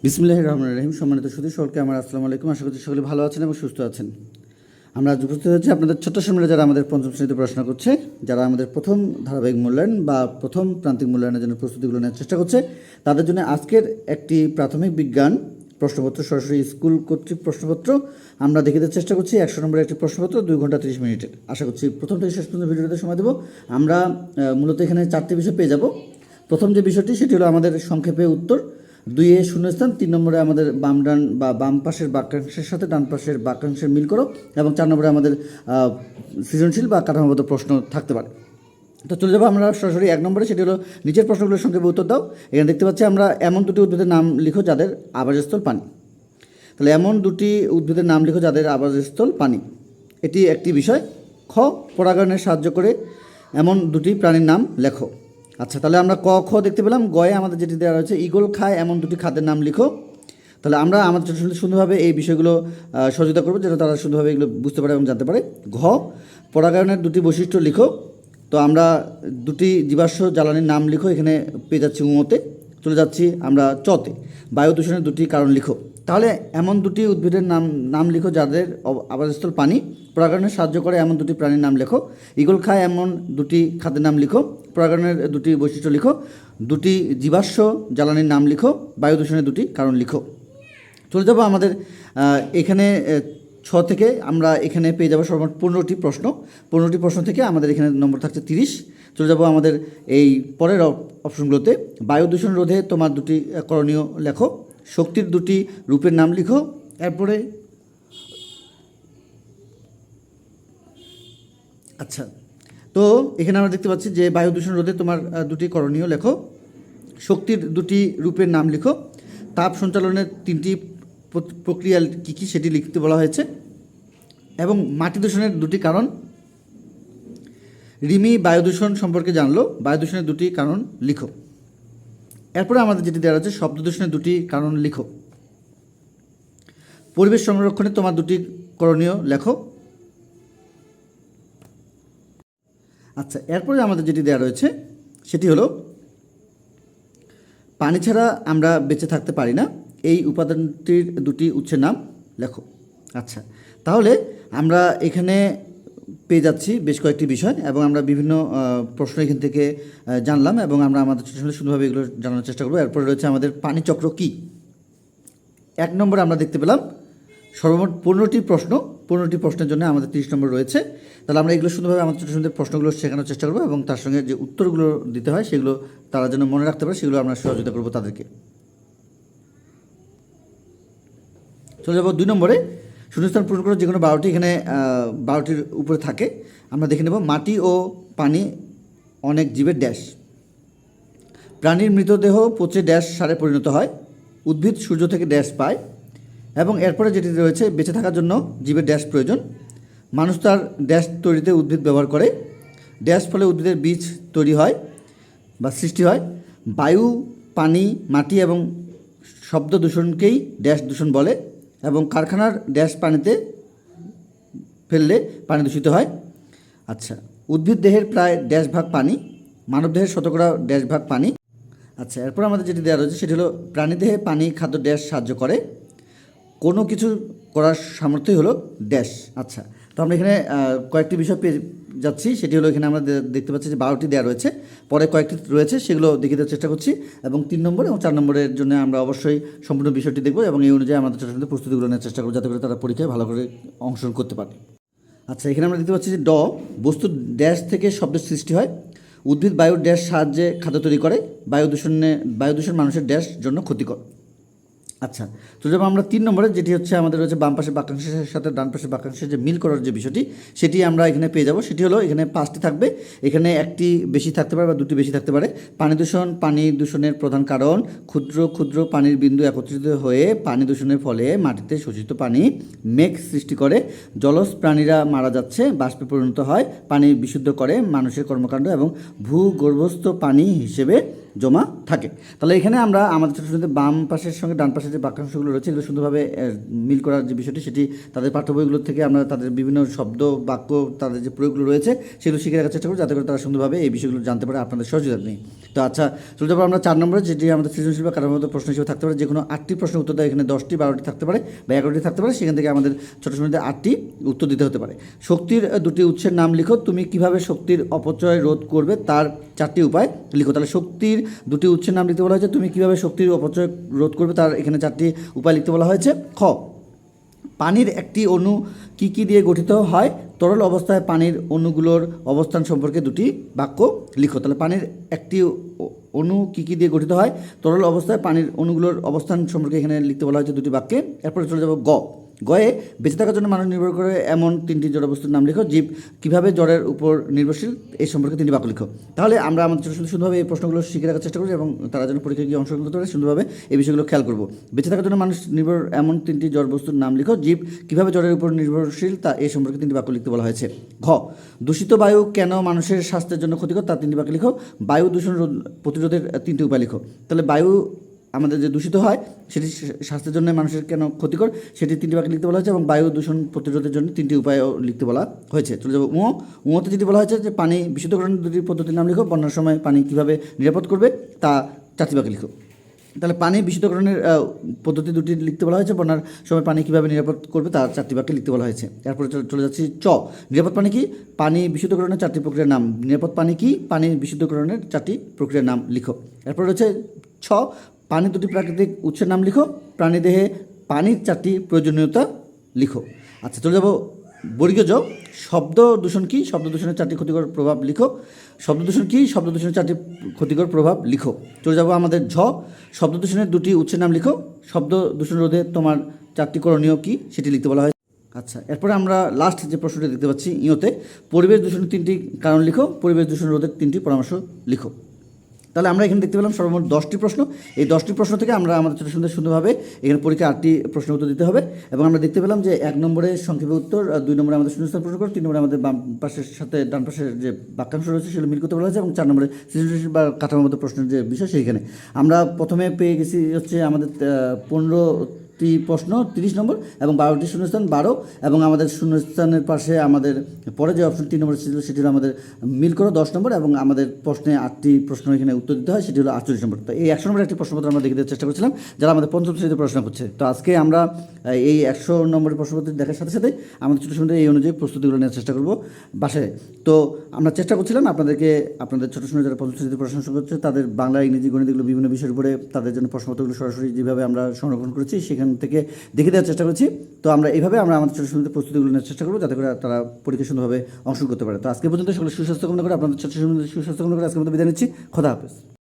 বিসমিল্লাহির রহমানির রহিম। সম্মানিত সুধী সকলকে আমার আসসালামু আলাইকুম। আশা করছি সকলে ভালো আছেন এবং সুস্থ আছেন। আমরা আজ উপস্থিত হয়েছি আপনাদের ছোট্ট সম্মেলনে, যারা আমাদের পঞ্চম শ্রেণীতে পড়াশোনা করছে, যারা আমাদের প্রথম ধারাবাহিক মূল্যায়ন বা প্রথম প্রান্তিক মূল্যায়নের জন্য প্রস্তুতিগুলো নেওয়ার চেষ্টা করছে, তাদের জন্য আজকের একটি প্রাথমিক বিজ্ঞান প্রশ্নপত্র, সরাসরি স্কুল কর্তৃক প্রশ্নপত্র আমরা দেখে দেওয়ার চেষ্টা করছি। 100 নম্বরের একটি প্রশ্নপত্র, 2 ঘন্টা 30 মিনিটের। আশা করছি প্রথম থেকে শেষ পর্যন্ত ভিডিওতে সময় দেবো। আমরা মূলত এখানে 4টি বিষয় পেয়ে যাব। প্রথম যে বিষয়টি সেটি হলো আমাদের সংক্ষেপে উত্তর, 2 শূন্যস্থান, 3 নম্বরে আমাদের ডান বা বাম পাশের বাক্যাংশের সাথে ডান পাশের বাক্যাংশের মিল করো, এবং 4 নম্বরে আমাদের সৃজনশীল বা কাঠামোগত প্রশ্ন থাকতে পারে। তো চলে যাবো আমরা সরাসরি 1 নম্বরে, সেটি হলো নিচের প্রশ্নগুলোর সংক্ষেপে উত্তর দাও। এখানে দেখতে পাচ্ছি আমরা এমন দুটি উদ্ভিদের নাম লিখো যাদের আবাসস্থল পানি। তাহলে এমন দুটি উদ্ভিদের নাম লিখো যাদের আবাসস্থল পানি, এটি একটি বিষয়। খ, পরাগায়নে সাহায্য করে এমন দুটি প্রাণীর নাম লেখো। আচ্ছা, তাহলে আমরা ক খ দেখতে পেলাম। গয়ে আমাদের যেটি দেওয়া রয়েছে, ঈগল খায় এমন দুটি খাদ্যের নাম লিখো। তাহলে আমরা আমাদের সুন্দরভাবে এই বিষয়গুলো সহযোগিতা করবো, যেন তারা সুন্দরভাবে এগুলো বুঝতে পারে এবং জানতে পারে। ঘ, পরাগায়নের দুটি বৈশিষ্ট্য লিখো। তো আমরা দুটি জীবাশ্ম জ্বালানির নাম লিখো, এখানে পেয়ে যাচ্ছি উঁতে। চলে যাচ্ছি আমরা চতে, বায়ু দূষণের দুটি কারণ লিখো। তাহলে এমন দুটি উদ্ভিদের নাম লিখো যাদের আবাসস্থল পানি, পরাগায়নে সাহায্য করে এমন দুটি প্রাণীর নাম লেখো। ঈগল খায় এমন দুটি খাদ্যের নাম লিখো। পরাগায়নের দুটি বৈশিষ্ট্য লিখো। দুটি জীবাশ্ম জ্বালানির নাম লিখো। বায়ু দূষণের দুটি কারণ লিখো। চলে যাবো আমাদের এখানে 6 থেকে আমরা এখানে পেয়ে যাবো সর্বমোট 15টি প্রশ্ন। 15টি প্রশ্ন থেকে আমাদের এখানে নম্বর থাকছে 30। চলে যাবো আমাদের এই পরের অপশনগুলোতে। বায়ু দূষণ রোধে তোমার দুটি করণীয় লেখো। শক্তির দুটি রূপের নাম লিখো। এরপরে আচ্ছা, তো এখানে আমরা দেখতে পাচ্ছি যে বায়ু দূষণ রোধে তোমার দুটি করণীয় লেখো। শক্তির দুটি রূপের নাম লিখো। তাপ সঞ্চালনের 3টি প্রক্রিয়া কী কী সেটি লিখতে বলা হয়েছে। এবং মাটি দূষণের দুটি কারণ। রিমি বায়ু দূষণ সম্পর্কে জানলো, বায়ু দূষণের দুটি কারণ লিখো। এরপরে আমাদের যেটি দেওয়া আছে, শব্দ দূষণের দুটি কারণ লিখো। পরিবেশ সংরক্ষণে তোমার দুটি করণীয় লেখো। আচ্ছা, এরপরে আমাদের যেটি দেওয়া রয়েছে সেটি হলো পানি ছাড়া আমরা বেঁচে থাকতে পারি না, এই উপাদানটির দুটি উৎসের নাম লেখো। আচ্ছা, তাহলে আমরা এখানে পেয়ে যাচ্ছি বেশ কয়েকটি বিষয়, এবং আমরা বিভিন্ন প্রশ্ন এখান থেকে জানলাম, এবং আমরা আমাদের সুন্দরভাবে এগুলো জানানোর চেষ্টা করবো। এরপরে রয়েছে আমাদের পানিচক্র কী। 1 নম্বরে আমরা দেখতে পেলাম সর্বমোট 15টি প্রশ্ন। 15টি প্রশ্নের জন্য আমাদের 30 নম্বর রয়েছে। তাহলে আমরা এগুলো সুন্দরভাবে আমাদের ছোটো সুন্দর প্রশ্নগুলো শেখানোর চেষ্টা করবো, এবং তার সঙ্গে যে উত্তরগুলো দিতে হয় সেগুলো তারা যেন মনে রাখতে পারে, সেগুলো আমরা সহযোগিতা করবো তাদেরকে। চলে যাবো 2 নম্বরে। শূন্যস্থান পূরণ করে যে কোনো 12টি, এখানে 12টির উপরে থাকে। আমরা দেখে নেব মাটি ও পানি অনেক জীবের ড্যাশ। প্রাণীর মৃতদেহ পচে ড্যাশ সারে পরিণত হয়। উদ্ভিদ সূর্য থেকে ড্যাশ পায়। এবং এরপরে যেটি রয়েছে, বেঁচে থাকার জন্য জীবের ড্যাশ প্রয়োজন। মানুষ তার ড্যাশ তৈরিতে উদ্ভিদ ব্যবহার করে। ড্যাশ ফলে উদ্ভিদের বীজ তৈরি হয় বা সৃষ্টি হয়। বায়ু, পানি, মাটি এবং শব্দ দূষণকেই ড্যাশ দূষণ বলে। এবং কারখানার ড্যাশ পানিতে ফেললে পানি দূষিত হয়। আচ্ছা, উদ্ভিদ দেহের প্রায় ড্যাশ ভাগ পানি, মানব দেহের শতকরা ড্যাশ ভাগ পানি। আচ্ছা, এরপর আমাদের যেটি দেওয়া রয়েছে সেটি হলো প্রাণীদেহে পানি খাদ্য ড্যাশ সাহায্য করে। কোনো কিছু করার সামর্থ্যই হলো ড্যাশ। আচ্ছা, তো আমরা এখানে কয়েকটি বিষয় পেয়ে যাচ্ছি। সেটি হলো এখানে আমরা দেখতে পাচ্ছি যে 12টি দেওয়া রয়েছে, পরে কয়েকটি রয়েছে সেগুলো দেখিয়ে দেওয়ার চেষ্টা করছি। এবং 3 নম্বর এবং 4 নম্বরের জন্য আমরা অবশ্যই সম্পূর্ণ বিষয়টি দেখব, এবং এই অনুযায়ী আমাদের ছোটো ছোটো প্রস্তুতিগুলো নেওয়ার চেষ্টা করব, যাতে করে তারা পরীক্ষায় ভালো করে অংশগ্রহণ করতে পারে। আচ্ছা, এখানে আমরা দেখতে পাচ্ছি যে বস্তু ড্যাশ থেকে শব্দের সৃষ্টি হয়। উদ্ভিদ বায়ুর ড্যাশ সাহায্যে খাদ্য তৈরি করে। বায়ু দূষণ মানুষের ড্যাশ জন্য ক্ষতিকর। আচ্ছা, তো যখন আমরা 3 নম্বরে, যেটি হচ্ছে আমাদের রয়েছে বাম পাশের বাক্যাংশের সাথে ডান পাশের বাক্যাংশের যে মিল করার যে বিষয়টি, সেটি আমরা এখানে পেয়ে যাব। সেটি হলো এখানে 5টি থাকবে, এখানে একটি বেশি থাকতে পারে বা দুটি বেশি থাকতে পারে। পানি দূষণের প্রধান কারণ, ক্ষুদ্র ক্ষুদ্র পানির বিন্দু একত্রিত হয়ে পানি দূষণের ফলে মাটিতে শোষিত পানি মেঘ সৃষ্টি করে। জলজ প্রাণীরা মারা যাচ্ছে, বাষ্পে পরিণত হয়। পানি বিশুদ্ধ করে মানুষের কর্মকাণ্ড, এবং ভূগর্ভস্থ পানি হিসেবে জমা থাকে। তাহলে এখানে আমরা আমাদের ছোটো ছোটো বাম পাশের সঙ্গে ডান পাশের যে বাক্যাংশগুলো রয়েছে এগুলো সুন্দরভাবে মিল করার যে বিষয়টি সেটি তাদের পাঠ্য বইগুলো থেকে আমরা তাদের বিভিন্ন শব্দ বাক্য তাদের যে প্রয়োগগুলো রয়েছে সেগুলো শিখে রাখার চেষ্টা করি, যাতে করে তারা সুন্দরভাবে এই বিষয়গুলো জানতে পারে আপনাদের সহযোগিতা নেই। তো আচ্ছা, চলে যাবো আমরা 4 নম্বরে, যেটি আমাদের সৃজনশীল বা কারোর মতো প্রশ্ন হিসেবে থাকতে পারে। যে কোনো 8টি প্রশ্নের উত্তর দেয়, এখানে 10টি 12টি থাকতে পারে বা 11টি থাকতে পারে, সেখান থেকে আমাদের ছোটো সময়তে 8টি উত্তর দিতে হতে পারে। শক্তির 2টি উৎসের নাম লিখো, তুমি কিভাবে শক্তির অপচয় রোধ করবে তার 4টি উপায় লিখো। তাহলে শক্তির 2টি উৎসের নাম লিখতে বলা হয়েছে, তুমি কিভাবে শক্তির অপচয় রোধ করবে তার এখানে 4টি উপায় লিখতে বলা হয়েছে। খ, পানির একটি অণু কী কী দিয়ে গঠিত হয়, তরল অবস্থায় পানির অণুগুলোর অবস্থান সম্পর্কে 2টি বাক্য লিখো। তাহলে পানির একটি অণু কী কী দিয়ে গঠিত হয়, তরল অবস্থায় পানির অণুগুলোর অবস্থান সম্পর্কে এখানে লিখতে বলা হয়েছে 2টি বাক্যে। এরপরে চলে যাব গ, গয়ে বেঁচে থাকার জন্য মানুষ নির্ভর করে এমন 3টি জড়বস্তুর নাম লিখো, জীব কীভাবে জড়ের উপর নির্ভরশীল এই সম্পর্কে 3টি বাক্য লিখো। তাহলে আমরা আমাদের সুন্দরভাবে এই প্রশ্নগুলো শিখে রাখার চেষ্টা করি এবং তারা যেন পরীক্ষায় গিয়ে অংশগ্রহণ করতে পারে সুন্দরভাবে এই বিষয়গুলো খেয়াল করবো। বেঁচে থাকার জন্য মানুষ নির্ভর এমন 3টি জড়বস্তুর নাম লিখো, জীব কীভাবে জড়ের উপর নির্ভরশীল তা এই সম্পর্কে 3টি বাক্য লিখতে বলা হয়েছে। ঘ, দূষিত বায়ু কেন মানুষের স্বাস্থ্যের জন্য ক্ষতিকর তার 3টি বাক্য লিখো, বায়ু দূষণ প্রতিরোধের 3টি উপায় লিখো। তাহলে বায়ু আমাদের যে দূষিত হয় সেটি স্বাস্থ্যের জন্য মানুষের কেন ক্ষতিকর সেটি 3টি বাক্যে লিখতে বলা হয়েছে এবং বায়ু দূষণ প্রতিরোধের জন্য 3টি উপায়ও লিখতে বলা হয়েছে। চলে যাবো উঁতে যেটি বলা হয়েছে যে পানি বিশুদ্ধকরণের 2টি পদ্ধতির নাম লিখো, বন্যার সময় পানি কীভাবে নিরাপদ করবে তা 4টি বাক্যে লিখো। তাহলে পানি বিশুদ্ধকরণের পদ্ধতি 2টি লিখতে বলা হয়েছে, বন্যার সময় পানি কীভাবে নিরাপদ করবে তার 4টি বাক্যে লিখতে বলা হয়েছে। এরপরে চলে যাচ্ছি চ, নিরাপদ পানি কি, পানি বিশুদ্ধকরণের 4টি প্রক্রিয়ার নাম, নিরাপদ পানি কি, পানি বিশুদ্ধকরণের 4টি প্রক্রিয়ার নাম লিখো। এরপরে রয়েছে ছ, পানি 2টি প্রাকৃতিক উৎসের নাম লিখো, প্রাণীদেহে পানির 4টি প্রয়োজনীয়তা লিখো। আচ্ছা, চলে যাব বর্গীয় জ, শব্দ দূষণ কী, শব্দ দূষণের 4টি ক্ষতিকর প্রভাব লিখো, শব্দ দূষণ কী, শব্দ দূষণের 4টি ক্ষতিকর প্রভাব লিখো। চলে যাব আমাদের ঝ, শব্দ দূষণের 2টি উৎসের নাম লিখো, শব্দ দূষণ রোধে তোমার 4টি করণীয় কী সেটি লিখতে বলা হয়। আচ্ছা, এরপরে আমরা লাস্ট যে প্রশ্নটি দেখতে পাচ্ছি ইঁতে, পরিবেশ দূষণের 3টি কারণ লিখো, পরিবেশ দূষণ রোধের 3টি পরামর্শ লিখো। তাহলে আমরা এখানে দেখতে পেলাম সর্বমোট 10টি প্রশ্ন। এই 10টি প্রশ্ন থেকে আমরা আমাদের ছোটো সুন্দরভাবে এখানে পরীক্ষা 8টি প্রশ্নের উত্তর দিতে হবে এবং আমরা দেখতে পেলাম যে 1 নম্বরে সংক্ষেপে উত্তর, 2 নম্বরে আমাদের শূন্যস্থান প্রশ্ন করে, 3 নম্বরে আমাদের বাম পাশের সাথে ডান পাশের যে বাক্যাংশ রয়েছে সেগুলো মিল করতে বলা হয়েছে এবং 4 নম্বরে সৃজনশীল বা কাঠামোগত প্রশ্নের যে বিষয় সেইখানে আমরা প্রথমে পেয়ে গেছি হচ্ছে আমাদের 15টি প্রশ্ন 30 নম্বর এবং 12টি শূন্যস্থান 12 এবং আমাদের শূন্যস্থানের পাশে আমাদের পরে যে অপশন 3 নম্বর ছিল সেটি হলো আমাদের মিল করো 10 নম্বর এবং আমাদের প্রশ্নে 8টি প্রশ্ন এখানে উত্তর দিতে হয় সেটি হলো 48 নম্বর। তো এই 100 নম্বরের একটি প্রশ্নপত্র আমরা দেখে দেওয়ার চেষ্টা করছিলাম যারা আমাদের পঞ্চম শ্রেণীতে পড়াশোনা করছে। তো আজকে আমরা এই 100 নম্বরের প্রশ্নপত্র দেখার সাথে সাথে আমাদের ছোটো সময় এই অনুযায়ী প্রস্তুতিগুলো নেওয়ার চেষ্টা করবো বাসায়। তো আমরা চেষ্টা করছিলাম আপনাদেরকে আপনাদের ছোটো সময় যারা পঞ্চম শ্রেণীতে পড়াশোনা করছে তাদের বাংলা ইংরেজি গণিতগুলো বিভিন্ন বিষয়ের উপরে তাদের জন্য প্রশ্নপত্রগুলো সরাসরি যেভাবে আমরা সংরক্ষণ করেছি সেখান থেকে দেখে দেওয়ার চেষ্টা করছি। তো আমরা এইভাবে আমরা আমাদের ছোটো সময় প্রস্তুতিগুলো নেওয়ার চেষ্টা করবো যাতে করে তারা পরীক্ষা সুন্দরভাবে অংশগ্রহণ করতে পারে। তো আজকে পর্যন্ত সকলে সুস্বাস্থ্য কামনা করে আপনাদের ছোটো সময় সুস্বাস্থ্য কামনা করে আজকের মধ্যে বিদায় নিচ্ছি। খোদা হাফেজ।